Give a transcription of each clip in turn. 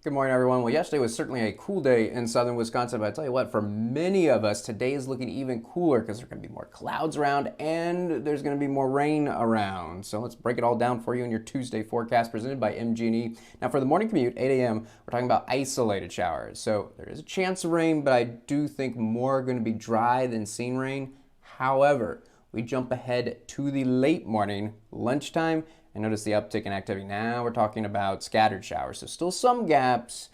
Good morning, everyone. Well, yesterday was certainly a cool day in southern Wisconsin, but I tell you what, for many of us, today is looking even cooler because there's going to be more clouds around and there's going to be more rain around. So let's break it all down for you in your Tuesday forecast presented by MG&E. Now, for the morning commute, 8 a.m., we're talking about isolated showers. So there is a chance of rain, but I do think more are going to be dry than seen rain. However, we jump ahead to the late morning, lunchtime, and notice the uptick in activity. Now we're talking about scattered showers. So still some gaps,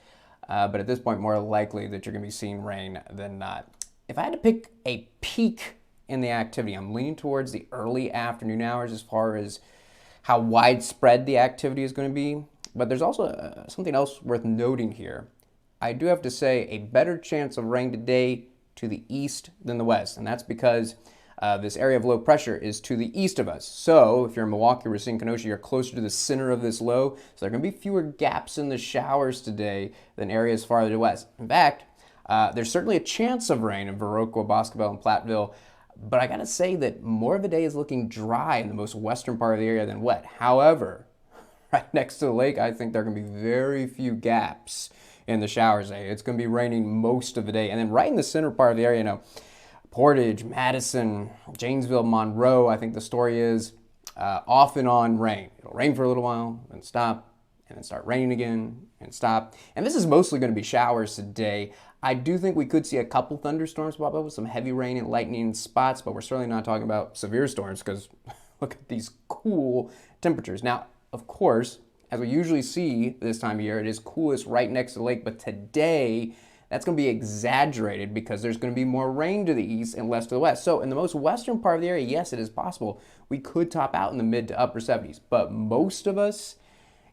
but at this point more likely that you're going to be seeing rain than not. If I had to pick a peak in the activity, I'm leaning towards the early afternoon hours as far as how widespread the activity is going to be. But there's also something else worth noting here. I do have to say a better chance of rain today to the east than the west, and that's because this area of low pressure is to the east of us. So if you're in Milwaukee, Racine, Kenosha, you're closer to the center of this low. So there are going to be fewer gaps in the showers today than areas farther west. In fact, there's certainly a chance of rain in Viroqua, Boscobel, and Platteville. But I got to say that more of the day is looking dry in the most western part of the area than wet. However, right next to the lake, I think there are going to be very few gaps in the showers today. It's going to be raining most of the day. And then right in the center part of the area, Portage, Madison, Janesville, Monroe, I think the story is off and on rain. It'll rain for a little while, then stop, and then start raining again, and stop. And this is mostly going to be showers today. I do think we could see a couple thunderstorms pop up with some heavy rain and lightning spots, but we're certainly not talking about severe storms because look at these cool temperatures. Now, of course, as we usually see this time of year, it is coolest right next to the lake, but today, that's going to be exaggerated because there's going to be more rain to the east and less to the west. So in the most western part of the area, yes, it is possible. We could top out in the mid to upper 70s. But most of us,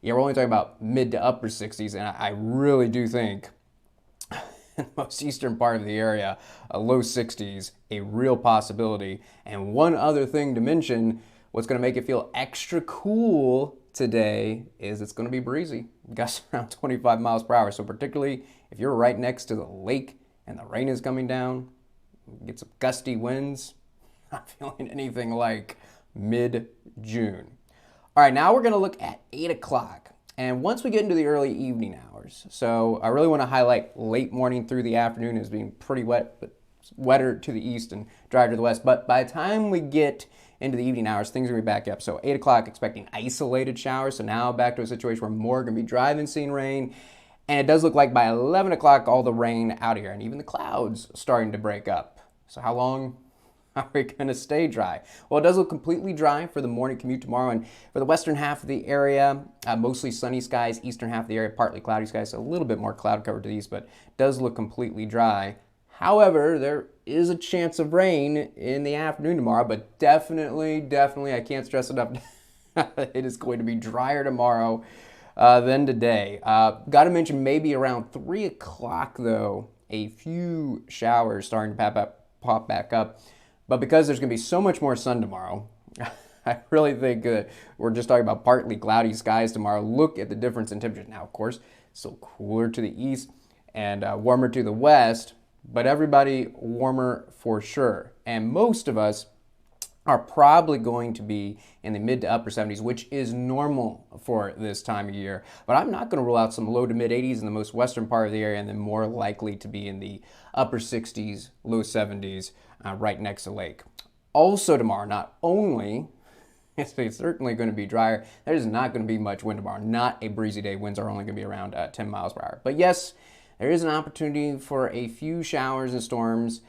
we're only talking about mid to upper 60s. And I really do think in the most eastern part of the area, a low 60s, a real possibility. And one other thing to mention, what's going to make it feel extra cool today is it's going to be breezy. Gusts around 25 miles per hour. So particularly if you're right next to the lake and the rain is coming down, get some gusty winds, not feeling anything like mid-June. All right, now we're going to look at 8 o'clock. And once we get into the early evening hours, so I really want to highlight late morning through the afternoon as being pretty wet, but wetter to the east and drier to the west. But by the time we get into the evening hours, things are going to be back up. So 8 o'clock, expecting isolated showers. So now back to a situation where more are going to be dry than seeing rain. And it does look like by 11 o'clock, all the rain out of here. And even the clouds starting to break up. So how long are we going to stay dry? Well, it does look completely dry for the morning commute tomorrow. And for the western half of the area, mostly sunny skies. Eastern half of the area, partly cloudy skies. So a little bit more cloud cover to the east, but does look completely dry. However, there is a chance of rain in the afternoon tomorrow, but definitely, I can't stress enough, it is going to be drier tomorrow than today. Got to mention maybe around 3 o'clock, though, a few showers starting to pop back up. But because there's going to be so much more sun tomorrow, I really think we're just talking about partly cloudy skies tomorrow. Look at the difference in temperatures. Now, of course, still cooler to the east and warmer to the west, but everybody warmer for sure. And most of us are probably going to be in the mid to upper 70s, which is normal for this time of year. But I'm not going to rule out some low to mid 80s in the most western part of the area, and then more likely to be in the upper 60s, low 70s, right next to the lake. Also tomorrow, not only it's certainly going to be drier, there's not going to be much wind tomorrow. Not a breezy day. Winds are only going to be around 10 miles per hour. But yes, there is an opportunity for a few showers and storms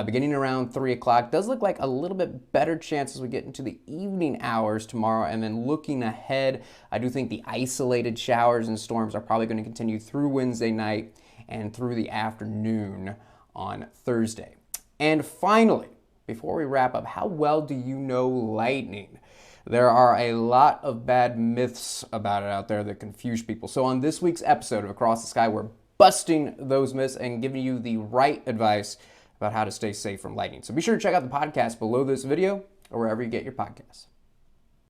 beginning around 3 o'clock. Does look like a little bit better chance as we get into the evening hours tomorrow. And then looking ahead, I do think the isolated showers and storms are probably going to continue through Wednesday night and through the afternoon on Thursday. And finally, before we wrap up, how well do you know lightning? There are a lot of bad myths about it out there that confuse people. So on this week's episode of Across the Sky, we're busting those myths and giving you the right advice about how to stay safe from lightning. So be sure to check out the podcast below this video or wherever you get your podcasts.